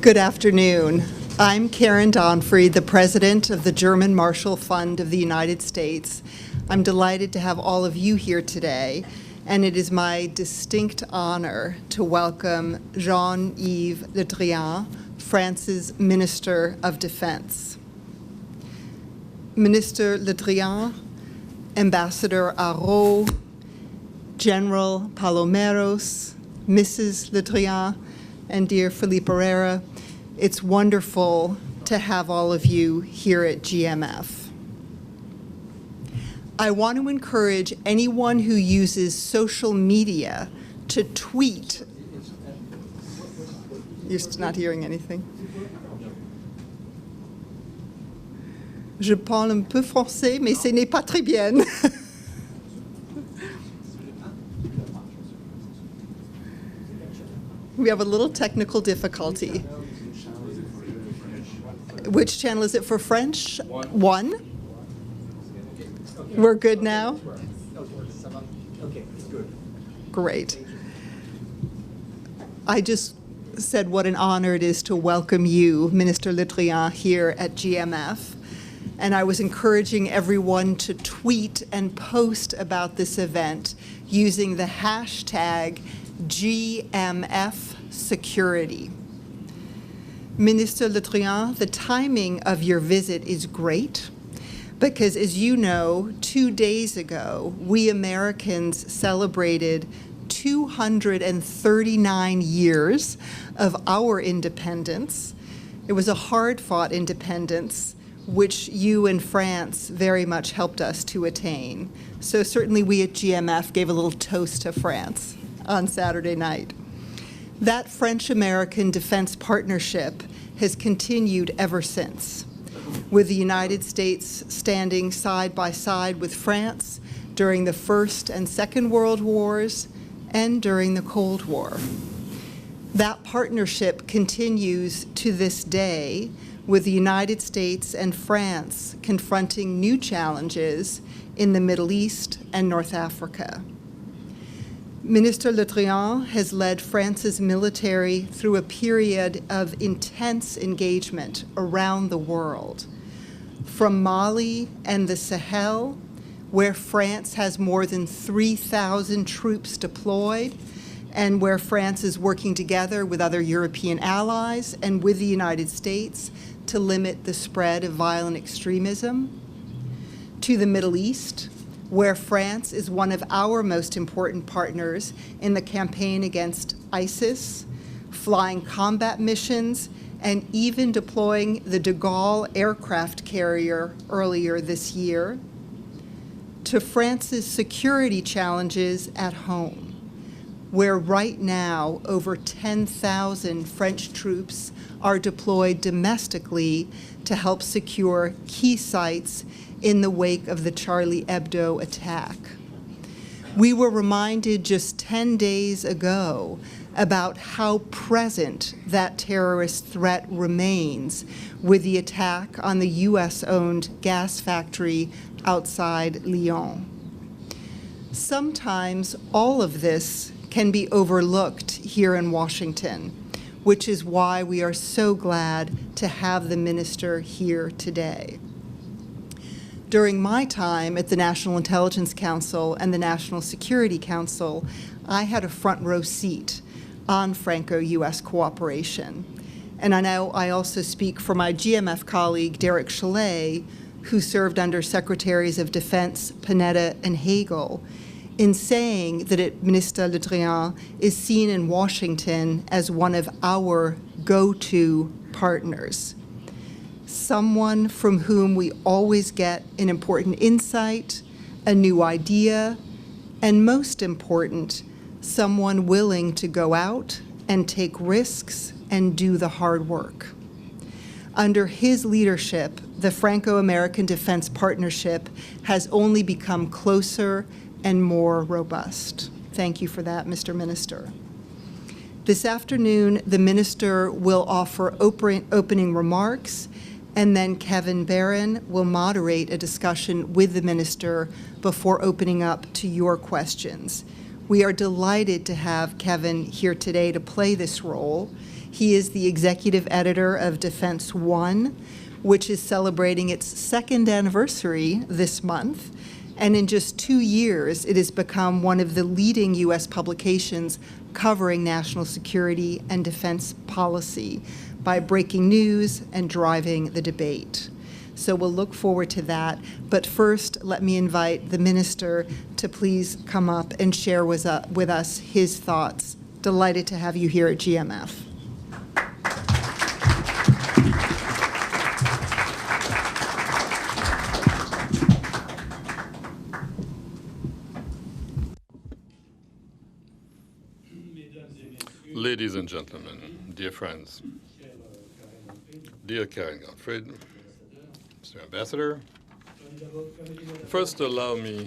Good afternoon. I'm Karen Donfried, the president of the German Marshall Fund of the United States. I'm delighted to have all of you here today, and it is my distinct honor to welcome Jean-Yves Le Drian, France's Minister of Defense. Minister Le Drian, Ambassador Arrault, General Palomeros, Mrs. Le Drian, and dear Philippe Herrera, it's wonderful to have all of you here at GMF. I want to encourage anyone who uses social media to tweet. You're not hearing anything? Je parle un peu français, mais ce n'est pas très bien. We have a little technical difficulty. Which channel is it for French? One? We're good now? Okay, good. Great. I just said what an honor it is to welcome you, Minister Le Drian, here at GMF. And I was encouraging everyone to tweet and post about this event using the hashtag GMF Security. Minister Le Drian, the timing of your visit is great because, as you know, 2 days ago, we Americans celebrated 239 years of our independence. It was a hard-fought independence, which you and France very much helped us to attain. So certainly we at GMF gave a little toast to France on Saturday night. That French-American defense partnership has continued ever since, with the United States standing side by side with France during the First and Second World Wars and during the Cold War. That partnership continues to this day, with the United States and France confronting new challenges in the Middle East and North Africa. Minister Le Drian has led France's military through a period of intense engagement around the world, from Mali and the Sahel, where France has more than 3,000 troops deployed, and where France is working together with other European allies and with the United States to limit the spread of violent extremism, to the Middle East, where France is one of our most important partners in the campaign against ISIS, flying combat missions, and even deploying the de Gaulle aircraft carrier earlier this year, to France's security challenges at home, where right now over 10,000 French troops are deployed domestically to help secure key sites in the wake of the Charlie Hebdo attack. We were reminded just 10 days ago about how present that terrorist threat remains with the attack on the US-owned gas factory outside Lyon. Sometimes all of this can be overlooked here in Washington, which is why we are so glad to have the minister here today. During my time at the National Intelligence Council and the National Security Council, I had a front row seat on Franco-US cooperation. And I know I also speak for my GMF colleague, Derek Chalet, who served under Secretaries of Defense Panetta and Hagel, in saying that Minister Le Drian is seen in Washington as one of our go-to partners, someone from whom we always get an important insight, a new idea, and most important, someone willing to go out and take risks and do the hard work. Under his leadership, the Franco-American Defense Partnership has only become closer and more robust. Thank you for that, Mr. Minister. This afternoon, the Minister will offer opening remarks, and then Kevin Barron will moderate a discussion with the Minister before opening up to your questions. We are delighted to have Kevin here today to play this role. He is the executive editor of Defense One, which is celebrating its second anniversary this month. And in just 2 years, it has become one of the leading U.S. publications covering national security and defense policy by breaking news and driving the debate. So we'll look forward to that. But first, let me invite the minister to please come up and share with us his thoughts. Delighted to have you here at GMF. Ladies and gentlemen, dear friends, dear Karen Donfried, Mr. Ambassador, first allow me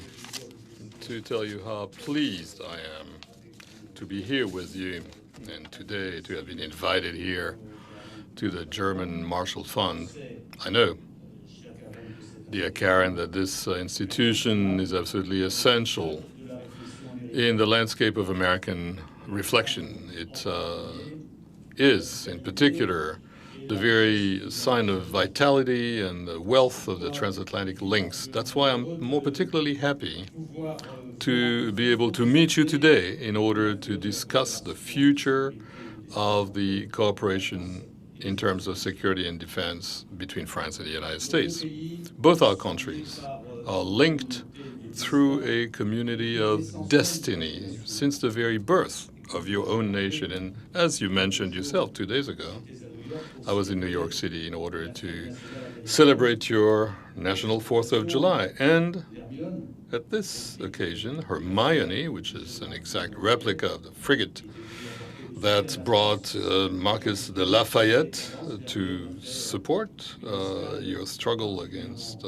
to tell you how pleased I am to be here with you and today to have been invited here to the German Marshall Fund. I know, dear Karen, that this institution is absolutely essential in the landscape of American reflection. It is, in particular, the very sign of vitality and the wealth of the transatlantic links. That's why I'm more particularly happy to be able to meet you today in order to discuss the future of the cooperation in terms of security and defense between France and the United States. Both our countries are linked through a community of destiny since the very birth of your own nation. And as you mentioned yourself 2 days ago, I was in New York City in order to celebrate your National 4th of July. And at this occasion, Hermione, which is an exact replica of the frigate that brought Marquis de Lafayette to support your struggle against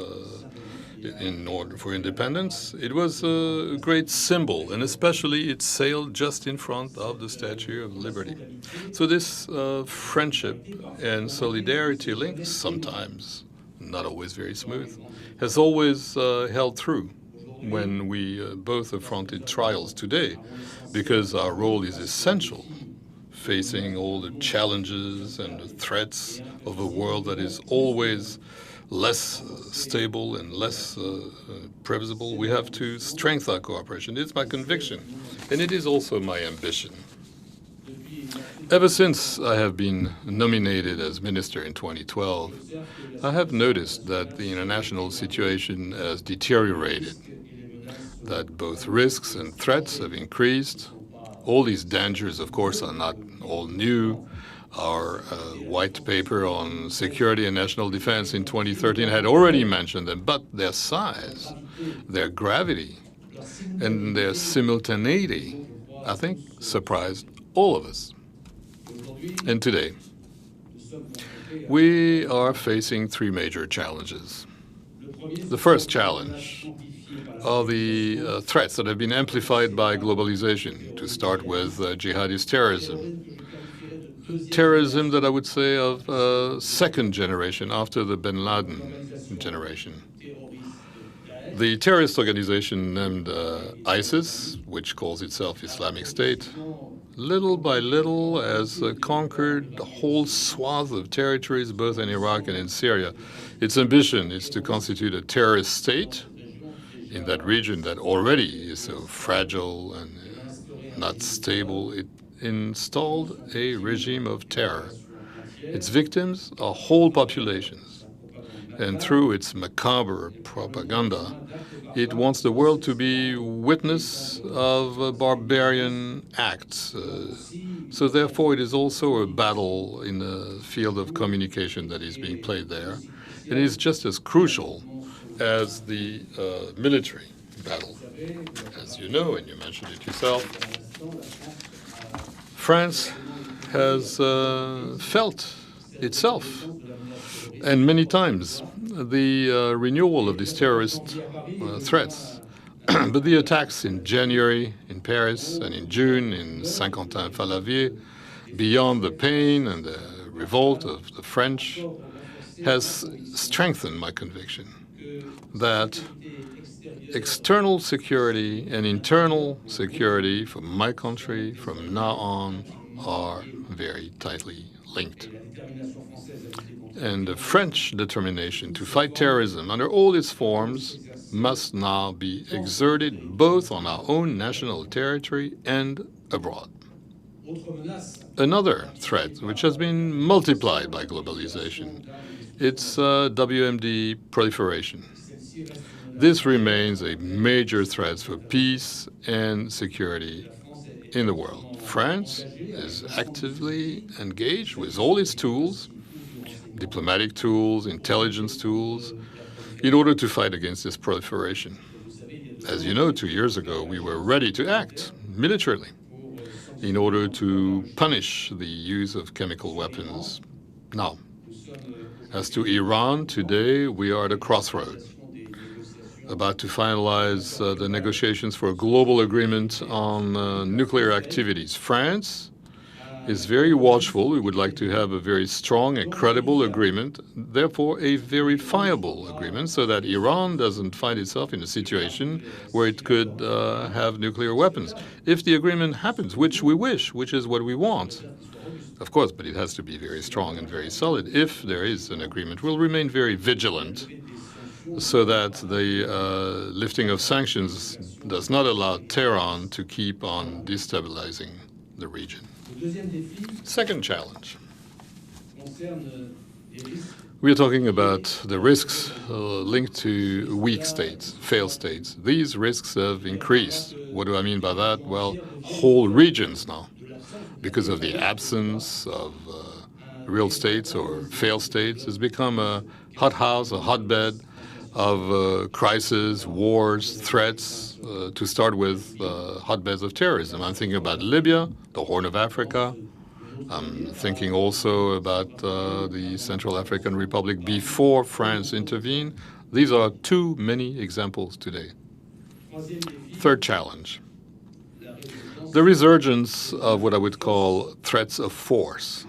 in order for independence, it was a great symbol, and especially it sailed just in front of the Statue of Liberty. So this friendship and solidarity link, sometimes not always very smooth, has always held through when we both affronted trials today, because our role is essential, facing all the challenges and the threats of a world that is always less stable and less previsible. We have to strengthen our cooperation. It's my conviction, and it is also my ambition. Ever since I have been nominated as minister in 2012, I have noticed that the international situation has deteriorated, that both risks and threats have increased. All these dangers, of course, are not all new. Our white paper on security and national defense in 2013 had already mentioned them, but their size, their gravity, and their simultaneity, I think, surprised all of us. And today, we are facing 3 major challenges. The first challenge are the threats that have been amplified by globalization, to start with jihadist terrorism. Terrorism that I would say of second generation after the bin Laden generation. The terrorist organization named ISIS, which calls itself Islamic State, little by little has conquered a whole swath of territories both in Iraq and in Syria. Its ambition is to constitute a terrorist state in that region that already is so fragile and not stable. It installed a regime of terror. Its victims are whole populations. And through its macabre propaganda, it wants the world to be witness of barbarian acts. So therefore, it is also a battle in the field of communication that is being played there. And it is just as crucial as the military battle. As you know, and you mentioned it yourself, France has felt itself, and many times, the renewal of these terrorist threats. But the attacks in January in Paris and in June in Saint-Quentin-Fallavier, beyond the pain and the revolt of the French, has strengthened my conviction that external security and internal security for my country from now on are very tightly linked. And the French determination to fight terrorism under all its forms must now be exerted both on our own national territory and abroad. Another threat, which has been multiplied by globalization, it's Wmd proliferation. This remains a major threat for peace and security in the world. France is actively engaged with all its tools, diplomatic tools, intelligence tools, in order to fight against this proliferation. As you know, 2 years ago, we were ready to act militarily in order to punish the use of chemical weapons. Now, as to Iran, today we are at a crossroad, about to finalize the negotiations for a global agreement on nuclear activities. France is very watchful. We would like to have a very strong and credible agreement, therefore a verifiable agreement, so that Iran doesn't find itself in a situation where it could have nuclear weapons. If the agreement happens, which we wish, which is what we want, of course, but it has to be very strong and very solid. If there is an agreement, we'll remain very vigilant so that the lifting of sanctions does not allow Tehran to keep on destabilizing the region. Second challenge. We are talking about the risks linked to weak states, failed states. These risks have increased. What do I mean by that? Well, whole regions now, because of the absence of real states or failed states, has become a hothouse, a hotbed of crises, wars, threats, to start with hotbeds of terrorism. I'm thinking about Libya, the Horn of Africa. I'm thinking also about the Central African Republic before France intervened. These are too many examples today. Third challenge. The resurgence of what I would call threats of force.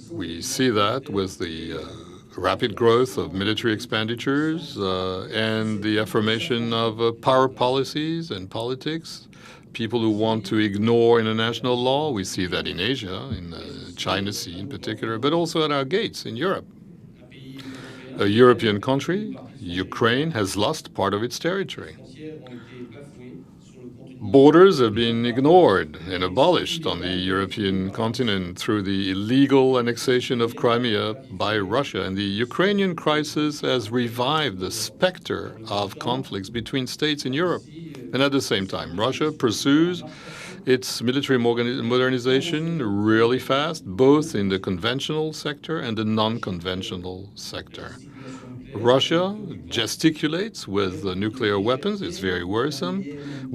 We see that with the rapid growth of military expenditures and the affirmation of power policies and politics, people who want to ignore international law. We see that in Asia, in the China Sea in particular, but also at our gates in Europe. A European country, Ukraine, has lost part of its territory. Borders have been ignored and abolished on the European continent through the illegal annexation of Crimea by Russia. And the Ukrainian crisis has revived the specter of conflicts between states in Europe. And at the same time, Russia pursues its military modernization really fast, both in the conventional sector and the non-conventional sector. Russia gesticulates with nuclear weapons. It's very worrisome,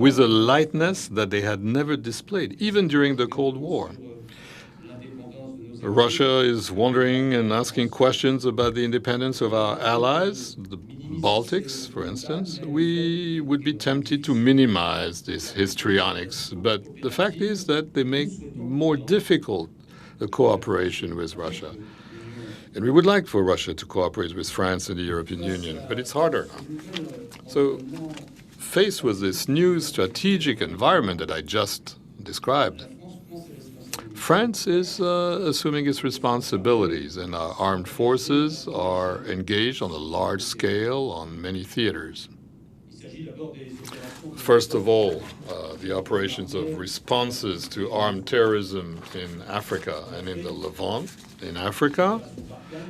with a lightness that they had never displayed, even during the Cold War. Russia is wondering and asking questions about the independence of our allies, the Baltics, for instance. We would be tempted to minimize this histrionics, but the fact is that they make more difficult the cooperation with Russia. And we would like for Russia to cooperate with France and the European Union, but it's harder now. So, faced with this new strategic environment that I just described, France is assuming its responsibilities, and our armed forces are engaged on a large scale on many theaters. First of all, the operations of responses to armed terrorism in Africa and in the Levant. In Africa,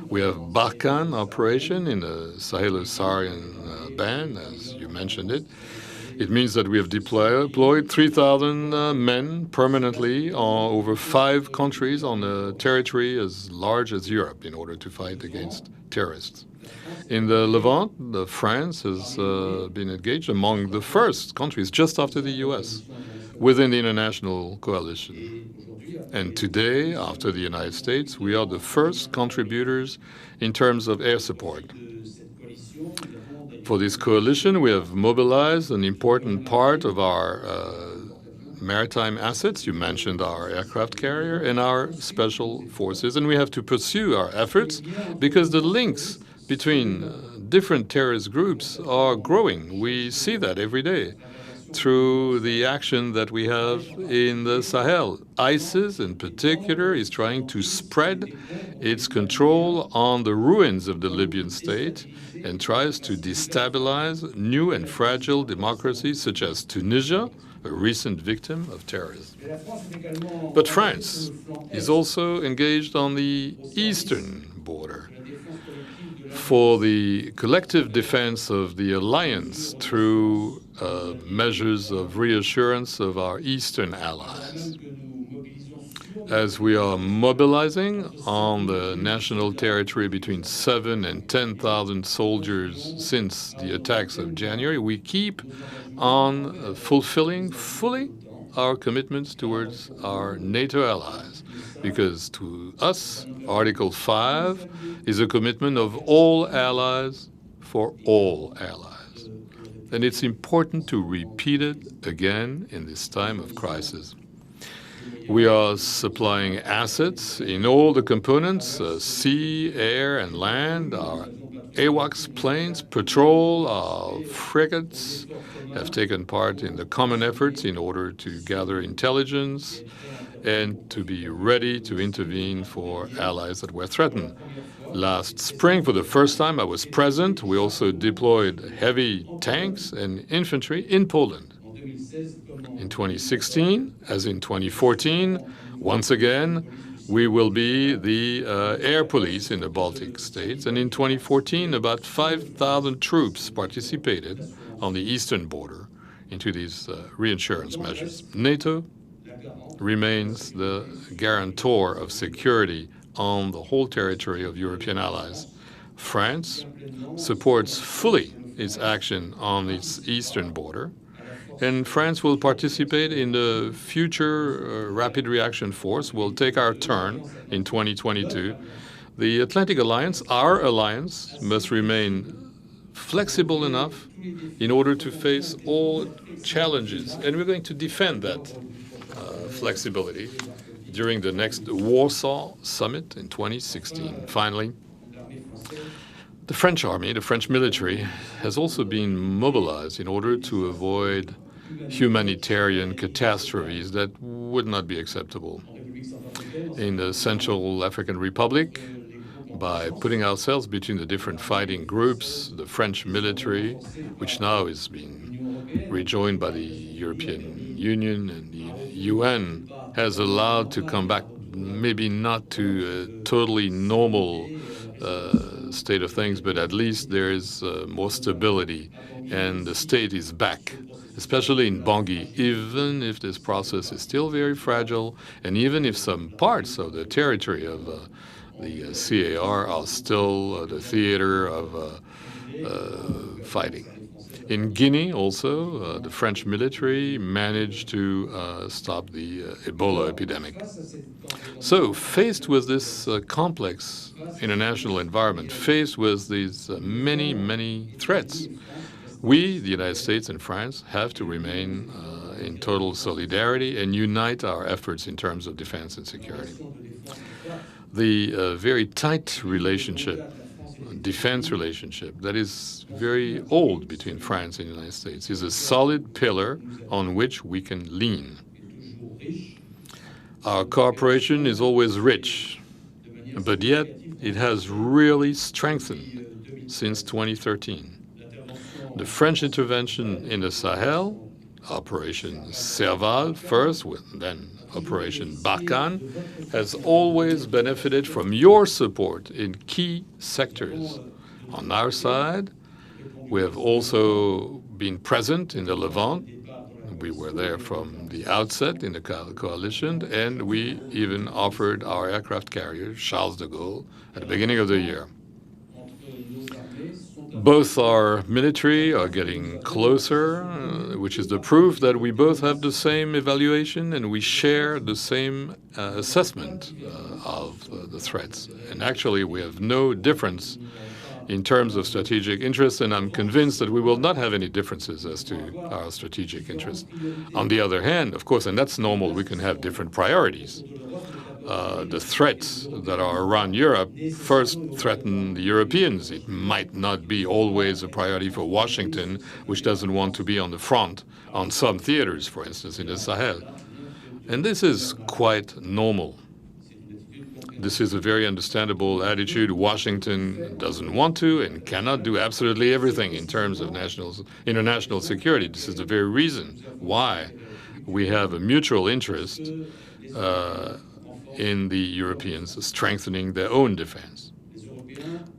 we have Barkhane operation in the Sahelo-Saharan band, as you mentioned it. It means that we have deployed 3,000 men permanently over 5 countries on a territory as large as Europe in order to fight against terrorists. In the Levant, France has been engaged among the first countries, just after the US, within the international coalition. And today, after the United States, we are the first contributors in terms of air support. For this coalition, we have mobilized an important part of our maritime assets. You mentioned our aircraft carrier and our special forces, and we have to pursue our efforts because the links between different terrorist groups are growing. We see that every day. through the action that we have in the Sahel. ISIS, in particular, is trying to spread its control on the ruins of the Libyan state and tries to destabilize new and fragile democracies such as Tunisia, a recent victim of terrorism. But France is also engaged on the eastern border for the collective defense of the alliance through measures of reassurance of our eastern allies. As we are mobilizing on the national territory between 7,000 and 10,000 soldiers since the attacks of January, we keep on fulfilling fully our commitments towards our NATO allies, because to us, Article 5 is a commitment of all allies for all allies. And it's important to repeat it again in this time of crisis. We are supplying assets in all the components, sea, air, and land. Our AWACS planes patrol, our frigates have taken part in the common efforts in order to gather intelligence and to be ready to intervene for allies that were threatened. Last spring, for the first time, I was present. We also deployed heavy tanks and infantry in Poland. In 2016, as in 2014, once again, we will be the air police in the Baltic states. And in 2014, about 5,000 troops participated on the eastern border into these reinsurance measures. NATO remains the guarantor of security on the whole territory of European allies. France supports fully its action on its eastern border, and France will participate in the future Rapid Reaction Force. We'll take our turn in 2022. The Atlantic Alliance, our alliance, must remain flexible enough in order to face all challenges, and we're going to defend that flexibility during the next Warsaw Summit in 2016. Finally, the French army, the French military, has also been mobilized in order to avoid humanitarian catastrophes that would not be acceptable. In the Central African Republic, by putting ourselves between the different fighting groups, the French military, which now is being rejoined by the European Union and the UN, has allowed to come back, maybe not to a totally normal state of things, but at least there is more stability, and the state is back, especially in Bangui, even if this process is still very fragile, and even if some parts of the territory of the CAR are still the theater of fighting. In Guinea, also, the French military managed to stop the Ebola epidemic. So, faced with this complex international environment, faced with these many, many threats, we, the United States and France, have to remain in total solidarity and unite our efforts in terms of defense and security. The very tight relationship, defense relationship, that is very old between France and the United States is a solid pillar on which we can lean. Our cooperation is always rich, but yet it has really strengthened since 2013. The French intervention in the Sahel, Operation Serval first, then Operation Barkhane, has always benefited from your support in key sectors. On our side, we have also been present in the Levant. We were there from the outset in the coalition, and we even offered our aircraft carrier, Charles de Gaulle, at the beginning of the year. Both our military are getting closer, which is the proof that we both have the same evaluation and we share the same assessment of the threats. And actually, we have no difference in terms of strategic interests, and I'm convinced that we will not have any differences as to our strategic interests. On the other hand, of course, and that's normal, we can have different priorities. the threats that are around Europe first threaten the Europeans. It might not be always a priority for Washington, which doesn't want to be on the front on some theaters, for instance, in the Sahel. And this is quite normal. This is a very understandable attitude. Washington doesn't want to and cannot do absolutely everything in terms of international security. This is the very reason why we have a mutual interest in the Europeans strengthening their own defense.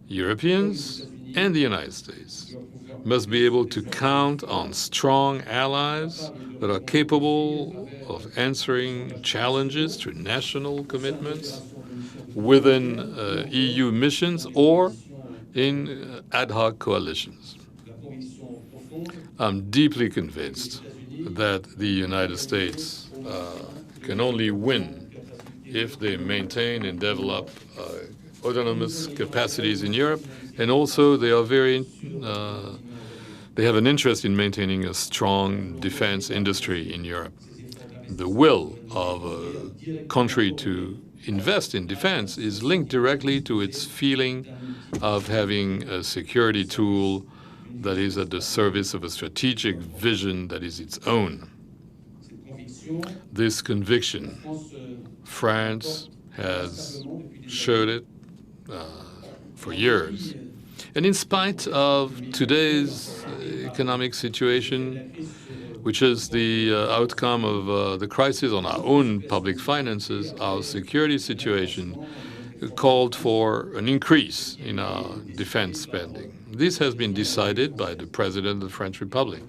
Europeans and the United States must be able to count on strong allies that are capable of answering challenges through national commitments within EU missions or in ad hoc coalitions. I'm deeply convinced that the United States can only win if they maintain and develop autonomous capacities in Europe, and also they are they have an interest in maintaining a strong defense industry in Europe. The will of a country to invest in defense is linked directly to its feeling of having a security tool that is at the service of a strategic vision that is its own. This conviction, France has showed it for years. And in spite of today's economic situation, which is the outcome of the crisis on our own public finances, our security situation called for an increase in our defense spending. This has been decided by the President of the French Republic.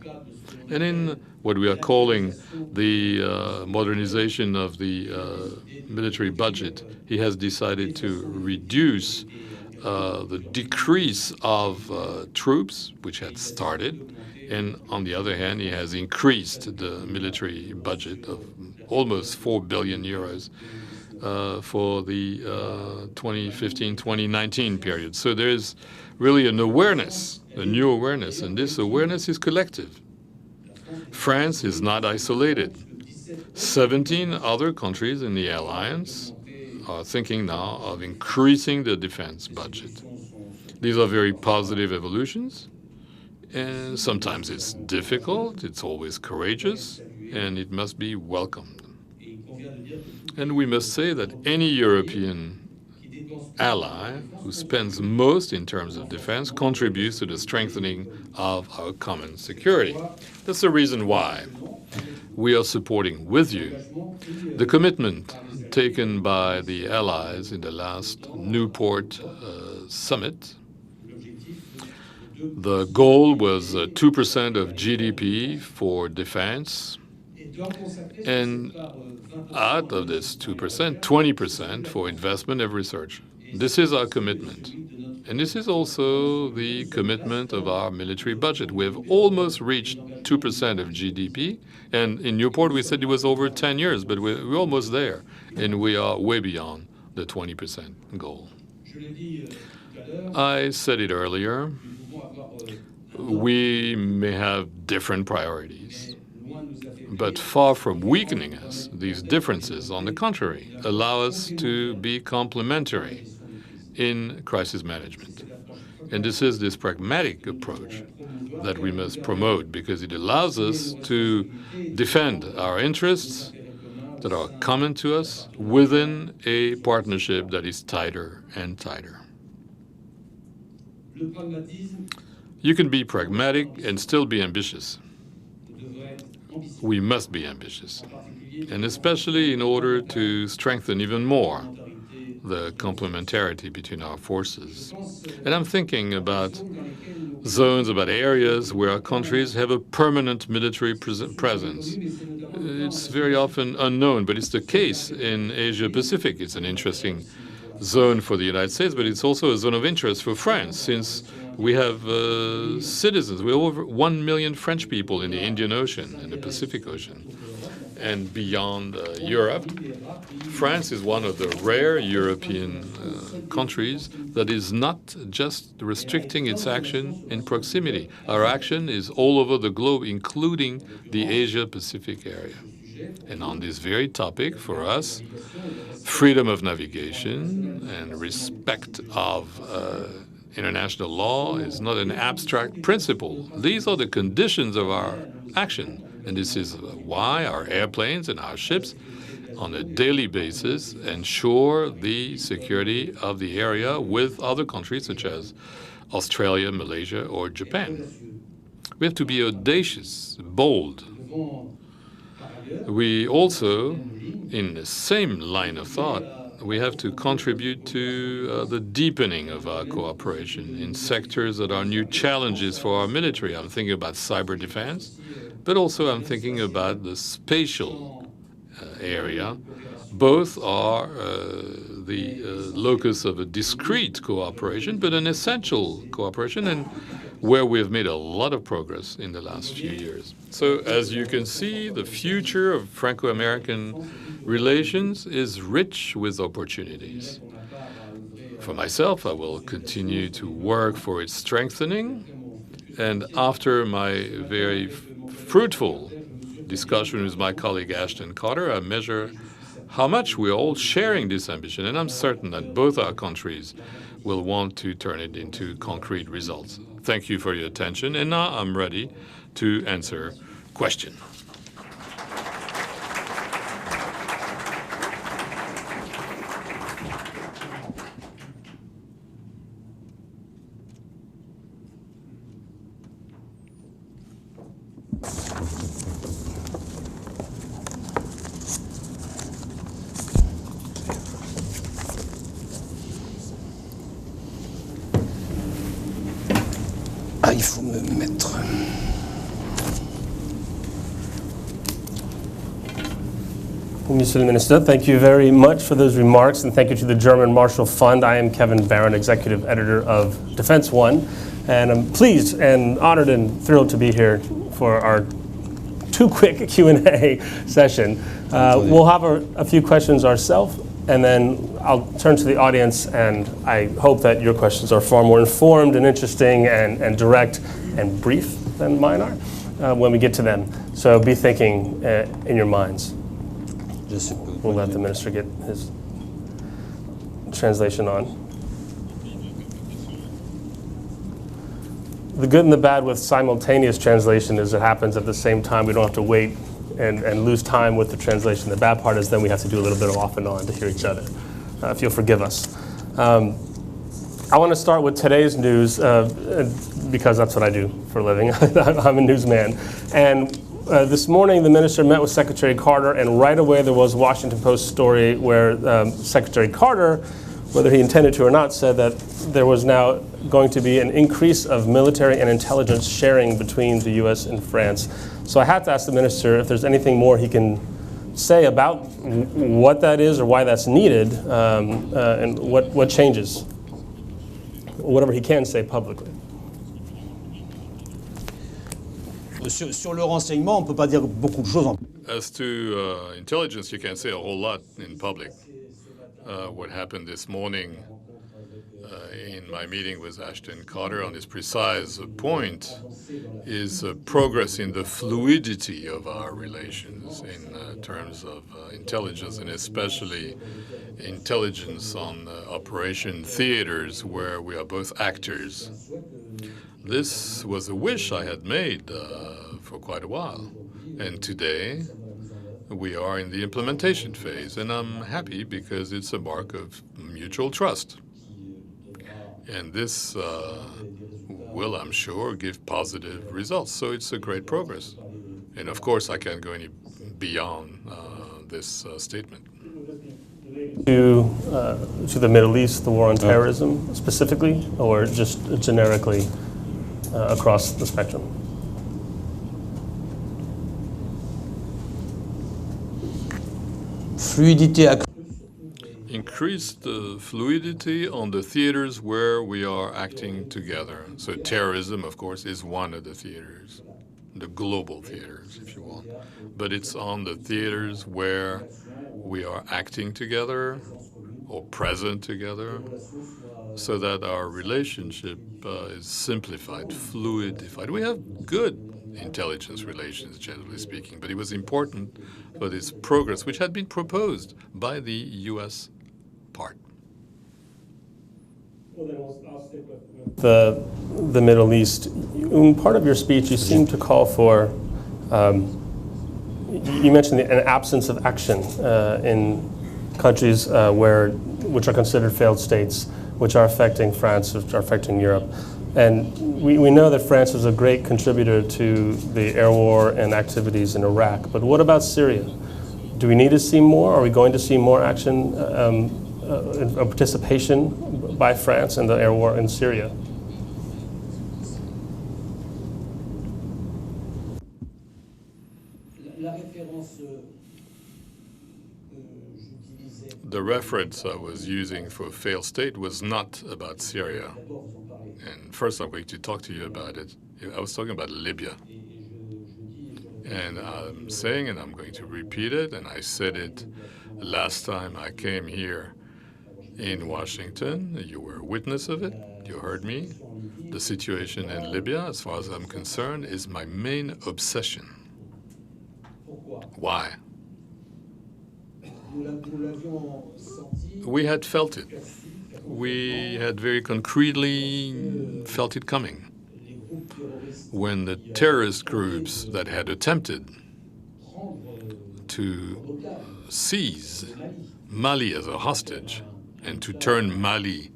And in what we are calling the modernization of the military budget, he has decided to reduce the decrease of troops, which had started, and on the other hand, he has increased the military budget of almost 4 billion euros for the 2015-2019 period. So there is really an awareness, a new awareness, and this awareness is collective. France is not isolated. 17 other countries in the alliance are thinking now of increasing the defense budget. These are very positive evolutions, and sometimes it's difficult, it's always courageous, and it must be welcomed. And we must say that any European ally who spends most in terms of defense contributes to the strengthening of our common security. That's the reason why we are supporting with you the commitment taken by the allies in the last Newport summit. The goal was 2% of GDP for defense, and out of this 2%, 20% for investment and research. This is our commitment. And this is also the commitment of our military budget. We have almost reached 2% of GDP. And in Newport, we said it was over 10 years, but we're almost there. And we are way beyond the 20% goal. I said it earlier. We may have different priorities. But far from weakening us, these differences, on the contrary, allow us to be complementary in crisis management. And this pragmatic approach that we must promote, because it allows us to defend our interests that are common to us within a partnership that is tighter and tighter. You can be pragmatic and still be ambitious. We must be ambitious, and especially in order to strengthen even more the complementarity between our forces. And I'm thinking about zones, about areas where our countries have a permanent military presence. It's very often unknown, but it's the case in Asia-Pacific. It's an interesting zone for the United States, but it's also a zone of interest for France, since we have citizens. We have over 1 million French people in the Indian Ocean and the Pacific Ocean. And beyond Europe, France is one of the rare European countries that is not just restricting its action in proximity. Our action is all over the globe, including the Asia-Pacific area. And on this very topic, for us, freedom of navigation and respect of international law is not an abstract principle. These are the conditions of our action. And this is why our airplanes and our ships on a daily basis ensure the security of the area with other countries such as Australia, Malaysia, or Japan. We have to be audacious, bold. We also, in the same line of thought, we have to contribute to the deepening of our cooperation in sectors that are new challenges for our military. I'm thinking about cyber defense, but also I'm thinking about the spatial area. Both are the locus of a discrete cooperation, but an essential cooperation, and where we have made a lot of progress in the last few years. So as you can see, the future of Franco-American relations is rich with opportunities. For myself, I will continue to work for its strengthening, and after my very fruitful discussion with my colleague Ashton Carter, I measure how much we're all sharing this ambition, and I'm certain that both our countries will want to turn it into concrete results. Thank you for your attention, and now I'm ready to answer questions. Ah, il faut me mettre. Monsieur le Minister, thank you very much for those remarks, and thank you to the German Marshall Fund. I am Kevin Barron, Executive Editor of Defense One, and I'm pleased and honored and thrilled to be here for our quick Q&A session. We'll have a few questions ourselves, and then I'll turn to the audience, and I hope that your questions are far more informed and interesting and direct and brief than mine are when we get to them. So be thinking in your minds. We'll let the minister get his translation on. The good and the bad with simultaneous translation is it happens at the same time. We don't have to wait and lose time with the translation. The bad part is then we have to do a little bit of off and on to hear each other. If you'll forgive us. I want to start with today's news because that's what I do for a living. I'm a newsman. And this morning the minister met with Secretary Carter, and right away there was a Washington Post story where Secretary Carter, whether he intended to or not, said that there was now going to be an increase of military and intelligence sharing between the U.S. and France. So I had to ask the minister if there's anything more he can say about what that is or why that's needed, and what changes, whatever he can say publicly. Sur le renseignement, on ne peut pas dire beaucoup de choses. As to intelligence, you can say a whole lot in public. What happened this morning in my meeting with Ashton Carter on this precise point is progress in the fluidity of our relations in terms of intelligence, and especially intelligence on operation theaters where we are both actors. This was a wish I had made for quite a while, and today we are in the implementation phase, and I'm happy because it's a mark of mutual trust. And this will, I'm sure, give positive results. So it's a great progress. And of course, I can't go any beyond this statement. To the Middle East, the war on terrorism specifically, or just generically across the spectrum? Increase the fluidity on the theaters where we are acting together. So terrorism, of course, is one of the theaters, the global theaters, if you want. But it's on the theaters where we are acting together or present together so that our relationship is simplified, fluidified. We have good intelligence relations, generally speaking. But it was important for this progress, which had been proposed by the U.S. part. The Middle East. In part of your speech, you seem to call for, you mentioned an absence of action in countries which are considered failed states, which are affecting France, which are affecting Europe. And we know that France is a great contributor to the air war and activities in Iraq. But what about Syria? Do we need to see more? Are we going to see more action, participation by France in the air war in Syria? The reference I was using for failed state was not about Syria. And first I'm going to talk to you about it. I was talking about Libya. And I'm saying, and I'm going to repeat it, and I said it last time I came here in Washington. You were a witness of it. You heard me. The situation in Libya, as far as I'm concerned, is my main obsession. Why? We had felt it. We had very concretely felt it coming. When the terrorist groups that had attempted to seize Mali as a hostage and to turn Mali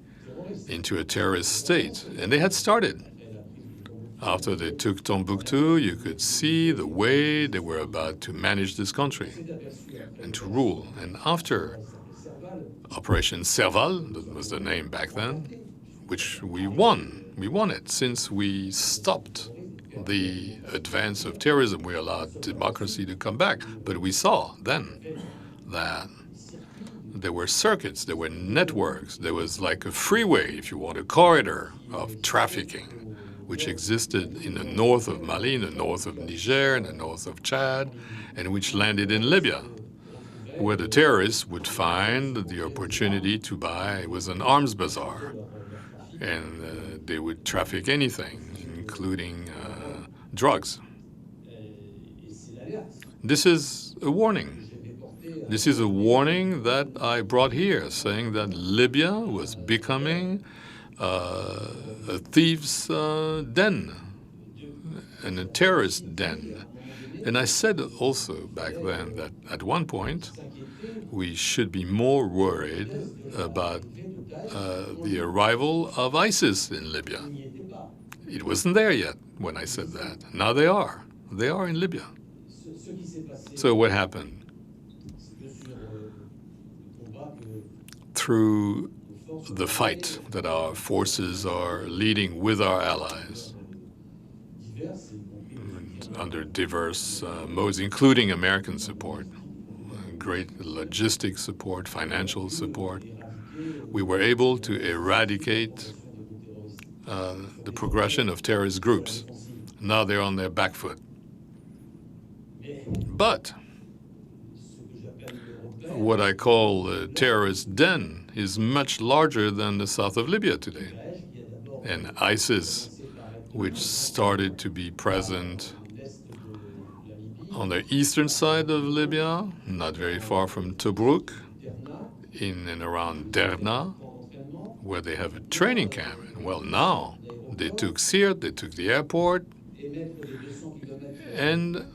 into a terrorist state, and they had started. After they took Tombouctou, you could see the way they were about to manage this country and to rule. And after Operation Serval, that was the name back then, which we won. We won it since we stopped the advance of terrorism. We allowed democracy to come back. But we saw then that there were circuits, there were networks, there was like a freeway, if you want, a corridor of trafficking, which existed in the north of Mali, in the north of Niger, in the north of Chad, and which landed in Libya, where the terrorists would find the opportunity to buy. It was an arms bazaar, and they would traffic anything, including drugs. This is a warning. This is a warning that I brought here, saying that Libya was becoming a thief's den and a terrorist den. And I said also back then that at one point we should be more worried about the arrival of ISIS in Libya. It wasn't there yet when I said that. Now they are. They are in Libya. So what happened? Through the fight that our forces are leading with our allies, under diverse modes, including American support, great logistic support, financial support, we were able to eradicate the progression of terrorist groups. Now they're on their back foot. But what I call the terrorist den is much larger than the south of Libya today. And ISIS, which started to be present on the eastern side of Libya, not very far from Tobruk, in and around Derna, where they have a training camp. And well, now they took Sirte, they took the airport, and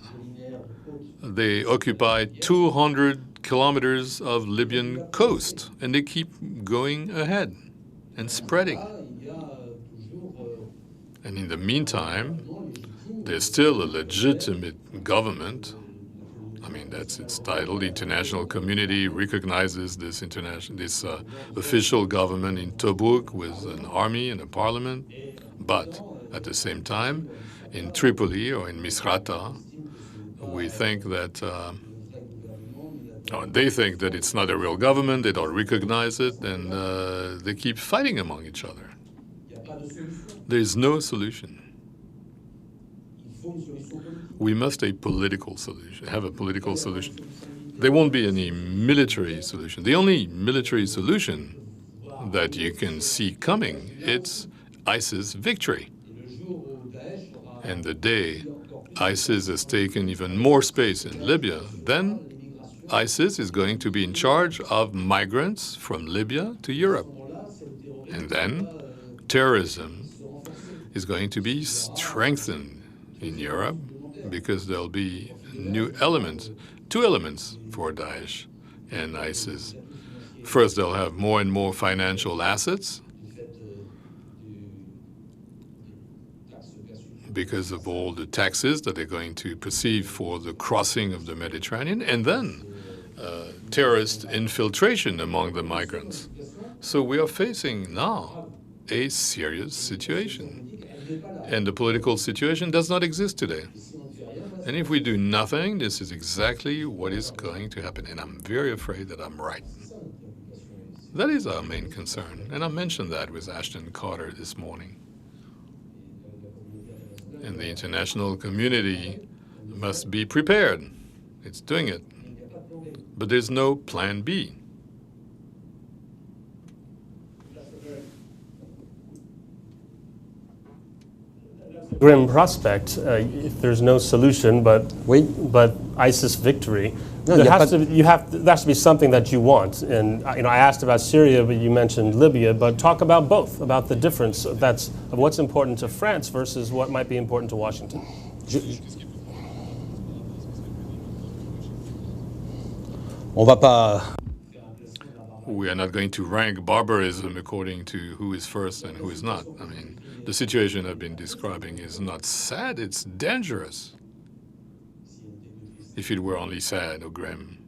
they occupy 200 kilometers of Libyan coast, and they keep going ahead and spreading. And in the meantime, there's still a legitimate government. I mean, that's its title. The international community recognizes this official government in Tobruk with an army and a parliament. But at the same time, in Tripoli or in Misrata, we think that, they think that it's not a real government, they don't recognize it, and they keep fighting among each other. There is no solution. We must have a political solution. There won't be any military solution. The only military solution that you can see coming, it's ISIS victory. And the day ISIS has taken even more space in Libya, then ISIS is going to be in charge of migrants from Libya to Europe. And then terrorism is going to be strengthened in Europe because there'll be new elements, two elements for Daesh and ISIS. First, they'll have more and more financial assets because of all the taxes that they're going to perceive for the crossing of the Mediterranean, and then terrorist infiltration among the migrants. So we are facing now a serious situation. And the political situation does not exist today. And if we do nothing, this is exactly what is going to happen. And I'm very afraid that I'm right. That is our main concern. And I mentioned that with Ashton Carter this morning. And the international community must be prepared. It's doing it. But there's no plan B. Grim prospect if there's no solution but ISIS victory. No, there has to be something that you want. And I asked about Syria, but you mentioned Libya. But talk about both, about the difference of what's important to France versus what might be important to Washington. We are not going to rank barbarism according to who is first and who is not. I mean, the situation I've been describing is not sad, it's dangerous. If it were only sad or grim.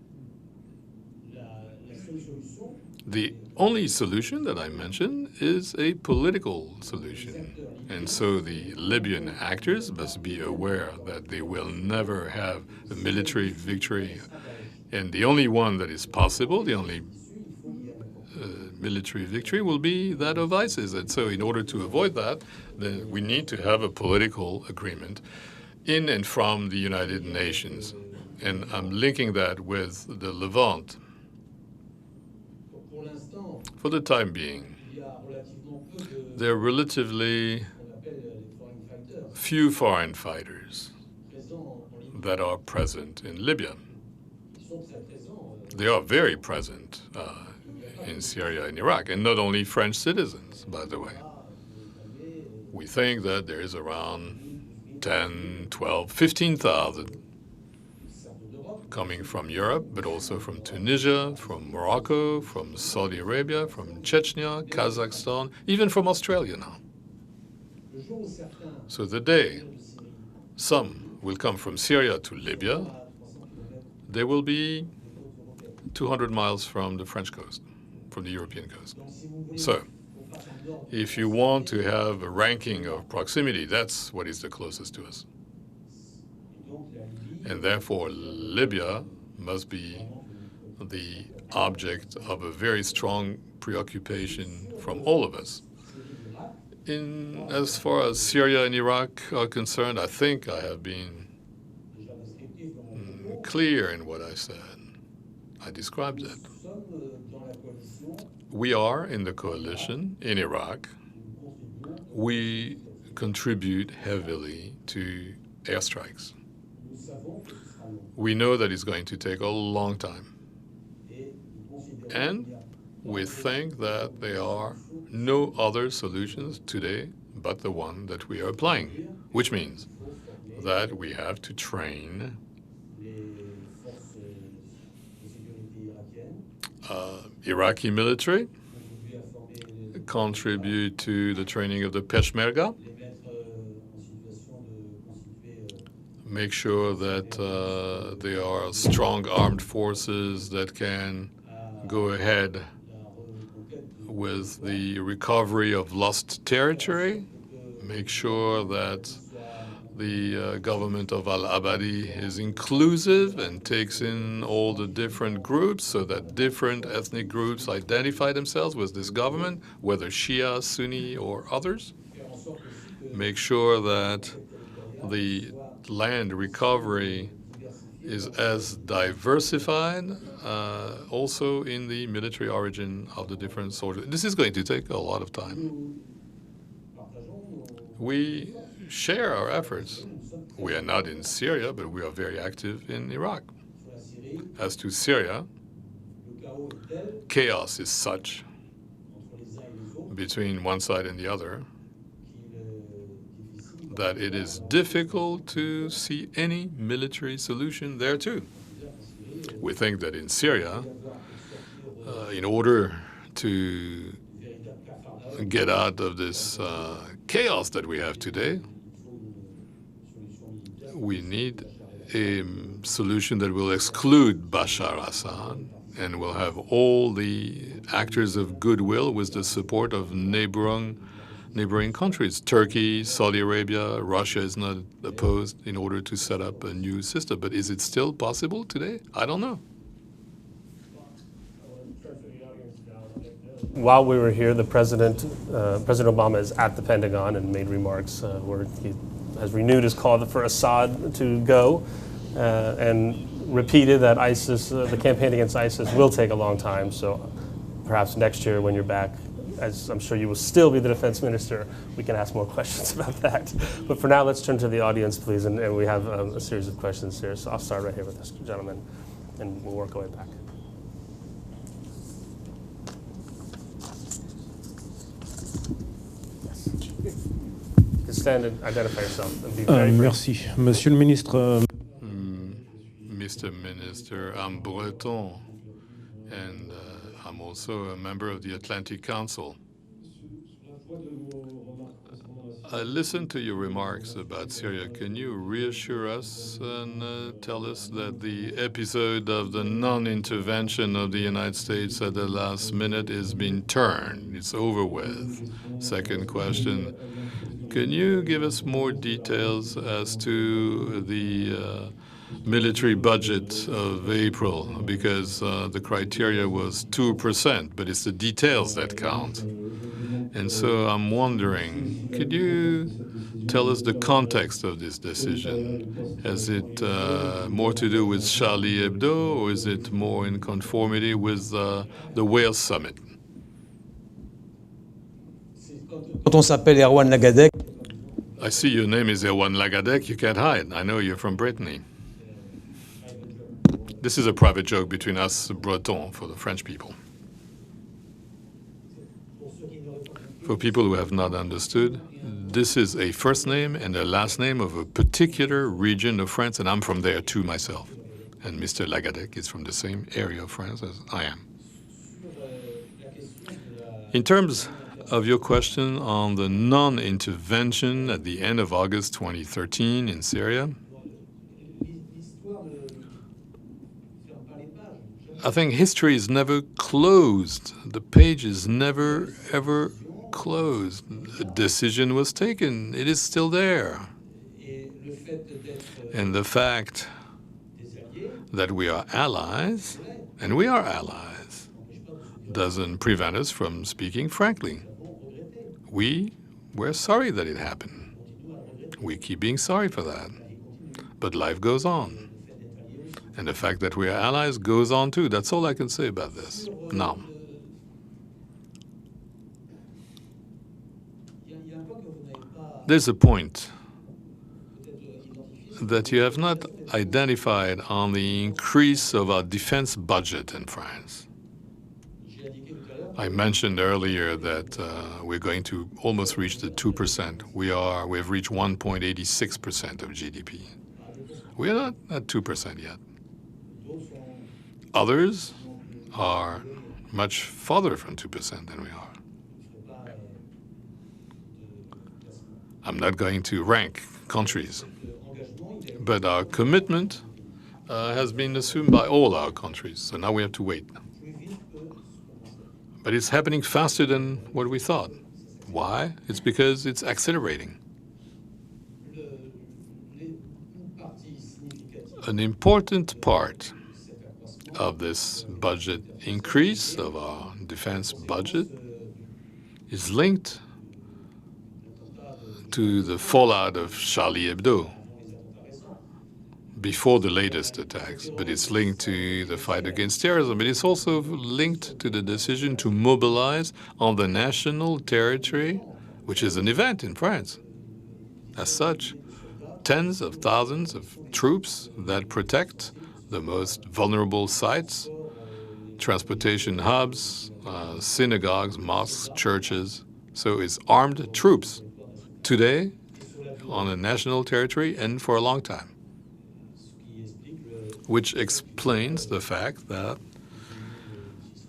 The only solution that I mentioned is a political solution. And so the Libyan actors must be aware that they will never have a military victory. And the only one that is possible, the only military victory will be that of ISIS. And so in order to avoid that, then we need to have a political agreement in and from the United Nations. And I'm linking that with the Levant. For the time being, there are relatively few foreign fighters that are present in Libya. They are very present in Syria and Iraq, and not only French citizens, by the way. We think that there is around 10, 12, 15,000 coming from Europe, but also from Tunisia, from Morocco, from Saudi Arabia, from Chechnya, Kazakhstan, even from Australia now. So the day some will come from Syria to Libya, they will be 200 miles from the French coast, from the European coast. So if you want to have a ranking of proximity, that's what is the closest to us. And therefore, Libya must be the object of a very strong preoccupation from all of us. As far as Syria and Iraq are concerned, I think I have been clear in what I said. I described it. We are in the coalition in Iraq. We contribute heavily to airstrikes. We know that it's going to take a long time. And we think that there are no other solutions today but the one that we are applying, which means that we have to train Iraqi military, contribute to the training of the Peshmerga, make sure that there are strong armed forces that can go ahead with the recovery of lost territory, make sure that the government of al-Abadi is inclusive and takes in all the different groups so that different ethnic groups identify themselves with this government, whether Shia, Sunni, or others. Make sure that the land recovery is as diversified also in the military origin of the different soldiers. This is going to take a lot of time. We share our efforts. We are not in Syria, but we are very active in Iraq. As to Syria, chaos is such between one side and the other that it is difficult to see any military solution there too. We think that in Syria, in order to get out of this chaos that we have today, we need a solution that will exclude Bashar Assad and will have all the actors of goodwill with the support of neighboring countries. Turkey, Saudi Arabia, Russia is not opposed in order to set up a new system. But is it still possible today? I don't know. While we were here, President Obama is at the Pentagon and made remarks where he has renewed his call for Assad to go and repeated that ISIS, the campaign against ISIS will take a long time. So perhaps next year when you're back, as I'm sure you will still be the defense minister, we can ask more questions about that. But for now, let's turn to the audience, please. And we have a series of questions here. So I'll start right here with this gentleman, and we'll work our way back. Yes. You can stand and identify yourself and be very brief. Merci. Monsieur le ministre. Mr. Minister, I'm Breton, and I'm also a member of the Atlantic Council. I listened to your remarks about Syria. Can you reassure us and tell us that the episode of the non-intervention of the United States at the last minute is being turned? It's over with. Second question, can you give us more details as to the military budget of April, because the criteria was 2%, but it's the details that count. And so I'm wondering, could you tell us the context of this decision? Has it more to do with Charlie Hebdo, or is it more in conformity with the Wales Summit? Quand on s'appelle Erwan Lagadec, I see your name is Erwan Lagadec. You can't hide. I know you're from Brittany. This is a private joke between us Bretons for the French people. For people who have not understood, this is a first name and a last name of a particular region of France, and I'm from there too myself. And Mr. Lagadec is from the same area of France as I am. In terms of your question on the non-intervention at the end of August 2013 in Syria, I think history is never closed. The page is never, ever closed. A decision was taken. It is still there. And the fact that we are allies, and we are allies, doesn't prevent us from speaking frankly. We're sorry that it happened. We keep being sorry for that. But life goes on. And the fact that we are allies goes on too. That's all I can say about this. Now, there's a point that you have not identified on the increase of our defense budget in France. I mentioned earlier that we're going to almost reach the 2%. We've reached 1.86% of GDP. We are not at 2% yet. Others are much farther from 2% than we are. I'm not going to rank countries, but our commitment has been assumed by all our countries, so now we have to wait. But it's happening faster than what we thought. Why? It's because it's accelerating. An important part of this budget increase of our defense budget is linked to the fallout of Charlie Hebdo before the latest attacks, but it's linked to the fight against terrorism. But it's also linked to the decision to mobilize on the national territory, which is an event in France. as such, tens of thousands of troops that protect the most vulnerable sites, transportation hubs, synagogues, mosques, churches. So it's armed troops today on a national territory and for a long time, which explains the fact that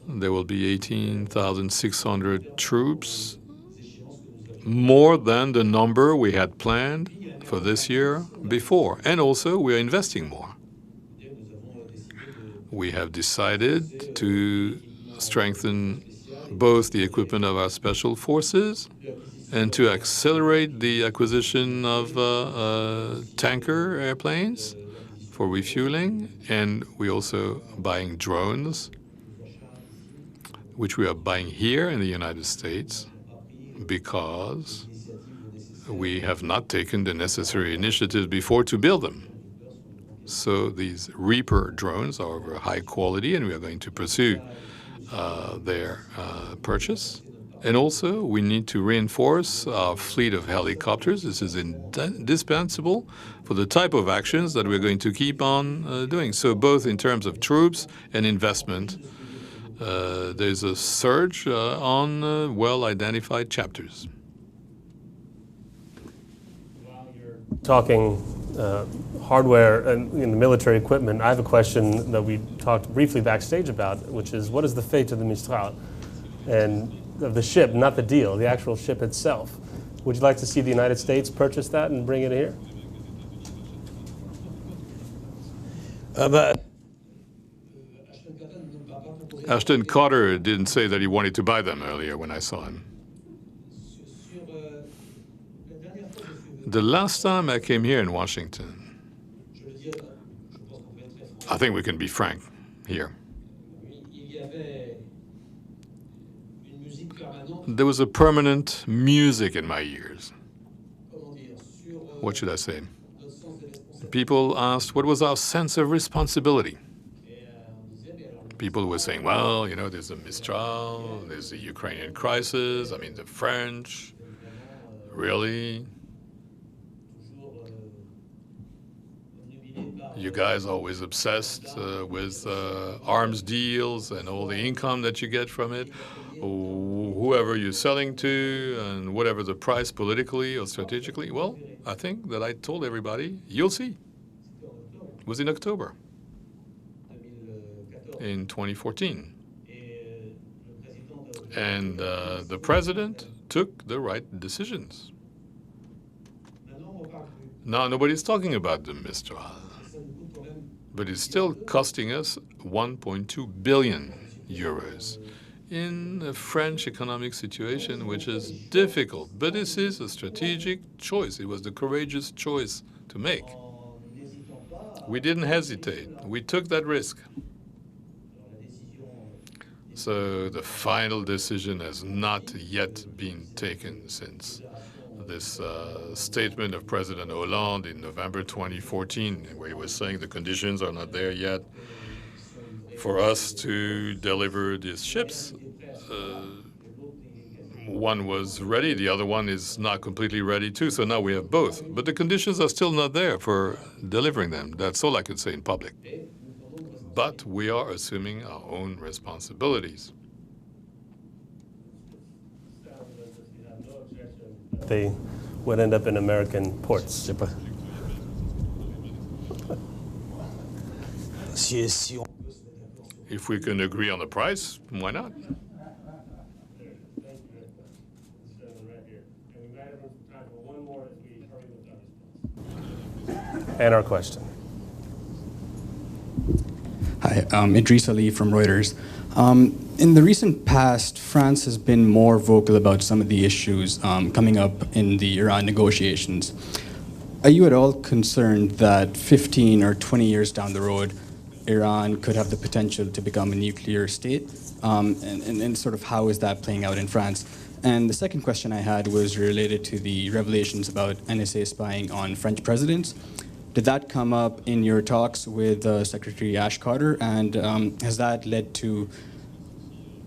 there will be 18,600 troops, more than the number we had planned for this year before. And also, we are investing more. We have decided to strengthen both the equipment of our special forces and to accelerate the acquisition of tanker airplanes for refueling. And we're also buying drones, which we are buying here in the United States because we have not taken the necessary initiatives before to build them. So these Reaper drones are of high quality, and we are going to pursue their purchase. And also, we need to reinforce our fleet of helicopters. This is indispensable for the type of actions that we're going to keep on doing. So both in terms of troops and investment, there's a surge on well-identified chapters. Talking hardware and the military equipment, I have a question that we talked briefly backstage about, which is what is the fate of the Mistral and of the ship, not the deal, the actual ship itself? Would you like to see the United States purchase that and bring it here? Ashton Carter didn't say that he wanted to buy them earlier when I saw him. The last time I came here in Washington, I think we can be frank here. There was a permanent music in my ears. What should I say? People asked, what was our sense of responsibility? People were saying, well, you know, there's a Mistral, there's the Ukrainian crisis, I mean, the French, really? You guys always obsessed with arms deals and all the income that you get from it, whoever you're selling to and whatever the price politically or strategically. Well, I think that I told everybody, you'll see. It was in October in 2014. And the president took the right decisions. Now, nobody's talking about the Mistral, but it's still costing us 1.2 billion euros in a French economic situation, which is difficult. But this is a strategic choice. It was the courageous choice to make. We didn't hesitate. We took that risk. So the final decision has not yet been taken since this statement of President Hollande in November 2014, where he was saying the conditions are not there yet for us to deliver these ships. One was ready, the other one is not completely ready too, so now we have both. But the conditions are still not there for delivering them. That's all I could say in public. But we are assuming our own responsibilities. They would end up in American ports. If we can agree on the price, why not? And our question. Hi, Idris Ali from Reuters. In the recent past, France has been more vocal about some of the issues coming up in the Iran negotiations. Are you at all concerned that 15 or 20 years down the road, Iran could have the potential to become a nuclear state? And sort of how is that playing out in France? And the second question I had was related to the revelations about NSA spying on French presidents. Did that come up in your talks with Secretary Ash Carter? And has that led to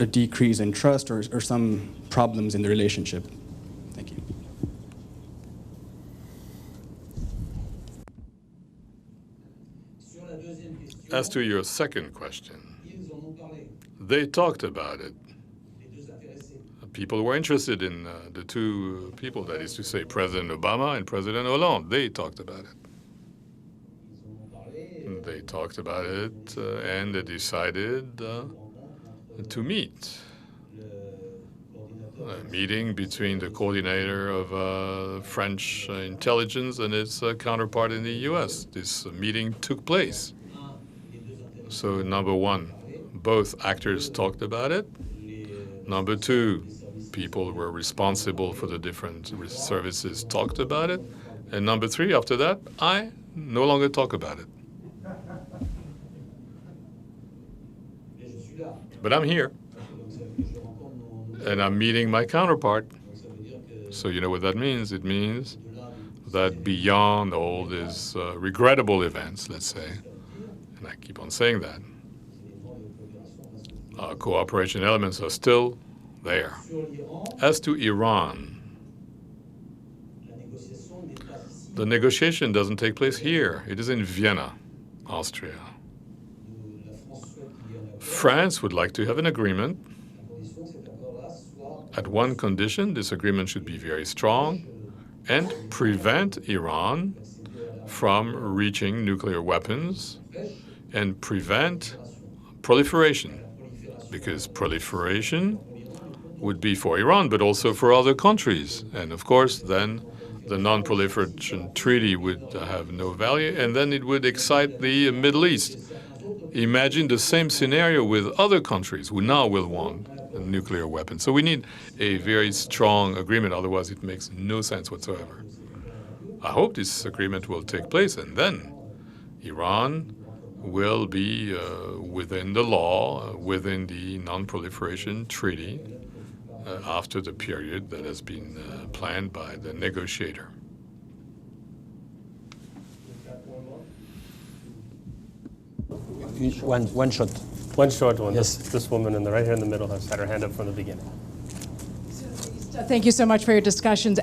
a decrease in trust or some problems in the relationship? Thank you. As to your second question, they talked about it. People were interested in the two people, that is to say, President Obama and President Hollande. They talked about it. They talked about it, and they decided to meet. A meeting between the coordinator of French intelligence and his counterpart in the U.S. This meeting took place. So, number one, both actors talked about it. Number two, people who were responsible for the different services talked about it. And number three, after that, I no longer talk about it. But I'm here. And I'm meeting my counterpart. So you know what that means? It means that beyond all these regrettable events, let's say, and I keep on saying that, cooperation elements are still there. As to Iran, the negotiation doesn't take place here. It is in Vienna, Austria. France would like to have an agreement. At one condition, this agreement should be very strong and prevent Iran from reaching nuclear weapons and prevent proliferation, because proliferation would be for Iran, but also for other countries. And of course, then the non-proliferation treaty would have no value, and then it would excite the Middle East. Imagine the same scenario with other countries who now will want a nuclear weapon. So we need a very strong agreement, otherwise it makes no sense whatsoever. I hope this agreement will take place, and then Iran will be within the law, within the non-proliferation treaty, after the period that has been planned by the negotiator. One shot. One short one. Yes. This woman in the right here in the middle has had her hand up from the beginning. Thank you so much for your discussions.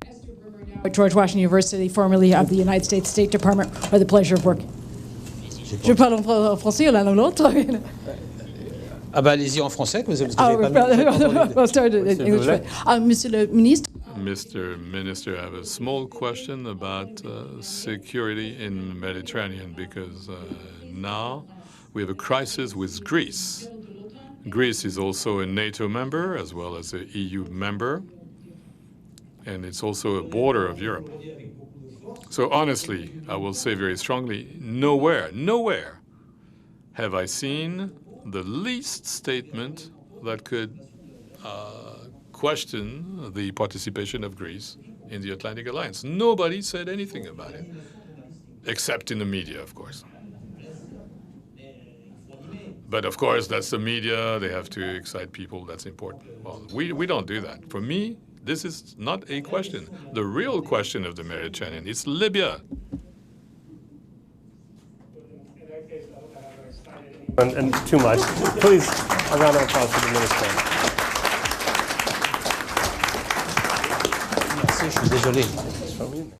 At George Washington University, formerly of the United States State Department, or the pleasure of working. Je parle en français ou en l'autre. Ah bah allez-y en français, parce que We'll start in English. Monsieur le Ministre. Mr. Minister, I have a small question about security in the Mediterranean, because now we have a crisis with Greece. Greece is also a NATO member as well as an EU member, and it's also a border of Europe. So honestly, I will say very strongly, nowhere have I seen the least statement that could question the participation of Greece in the Atlantic Alliance. Nobody said anything about it, except in the media, of course. But of course, that's the media. They have to excite people. That's important. Well, we don't do that. For me, this is not a question. The real question of the Mediterranean is Libya. And too much. Please, a round of applause for the minister. Merci, je suis désolé.